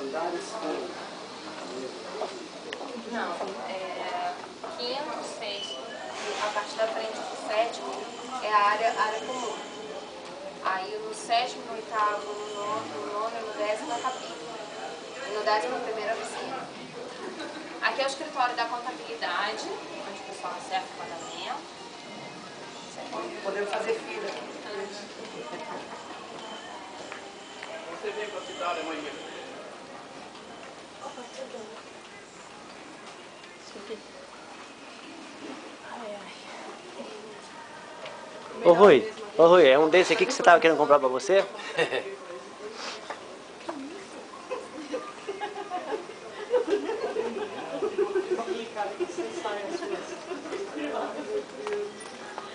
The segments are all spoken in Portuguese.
andares? Não, quinto, sexto, a partir da frente do sétimo é a área comum. Aí no sétimo, no oitavo, no nono e no décimo é a capilla. E no 11º é a oficina. Aqui é o escritório da contabilidade, onde o pessoal acerta o pagamento. Podemos fazer fila. Você vem para a cidade amanhã? Ô Rui, é um desse aqui que você tava querendo comprar pra você?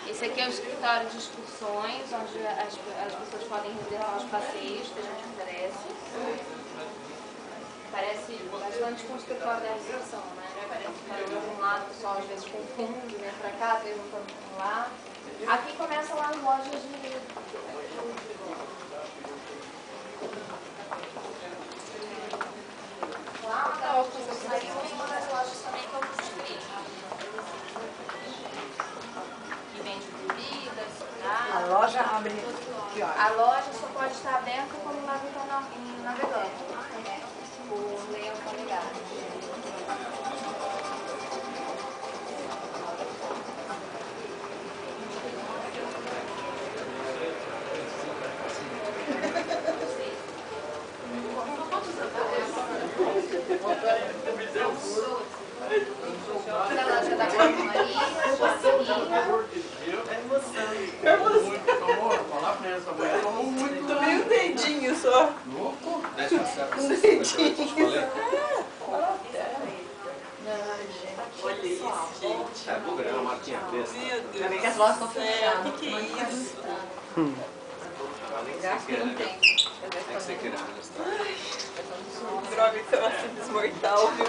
Esse aqui é o escritório de excursões, onde as pessoas podem reservar os passeios que a gente oferece. Parece bastante com o escritório da recepção, né? Parece que um lado o pessoal às vezes confunde, vem pra cá, perguntando por lá. Aqui começam as lojas de... Lá da saímos uma das lojas também que eu construí. Que vende bebidas, A loja abre que hora? a loja só pode estar aberta quando o navio está navegando, por lei autoligada. A loja da Maria, Tomou muito. Tomei um dedinho só. Louco? Um dedinho. Olha isso, gente. É, vou ganhar uma marquinha preta. Ainda bem que as lojas estão fechadas. O que é isso? gasto que não tem. É que você queira registrar. Droga, que você é uma simples mortal, viu?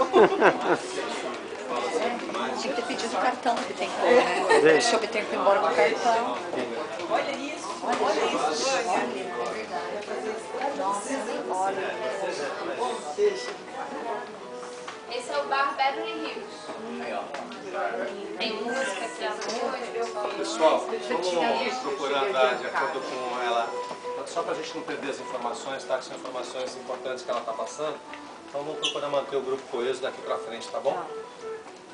Tinha que ter pedido o cartão que tem que ter, né? Deixa eu obter que ir embora com o cartão. Olha isso, olha isso. É verdade. Nossa, olha. Esse é o bar Beverly Hills. Tem música aqui à noite. Pessoal, vamos procurar andar de acordo com ela, só para a gente não perder as informações, tá? Que são informações importantes que ela está passando. Então vamos procurar manter o grupo coeso daqui para frente, tá bom?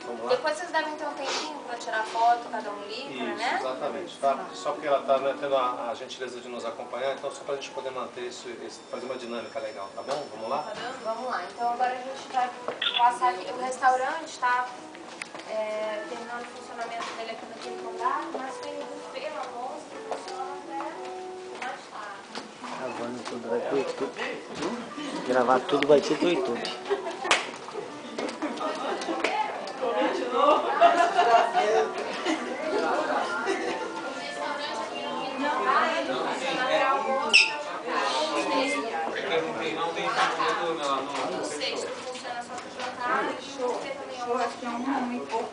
Vamos lá? Depois vocês devem ter um tempinho para tirar foto, cada um livre, Isso, né? exatamente, tá? Só porque ela está tendo a gentileza de nos acompanhar, então só para a gente poder manter isso, fazer uma dinâmica legal, tá bom? Vamos lá? Vamos lá. Então agora a gente vai passar aqui. O restaurante está terminando o funcionamento dele aqui no quinto andar, mas tem o buffet, almoço, que funciona até mais tarde. Gravando tudo vai pro YouTube. Gravar tudo vai ser pro YouTube. O sexto funciona só para jantar, e o buffet também é um pouco.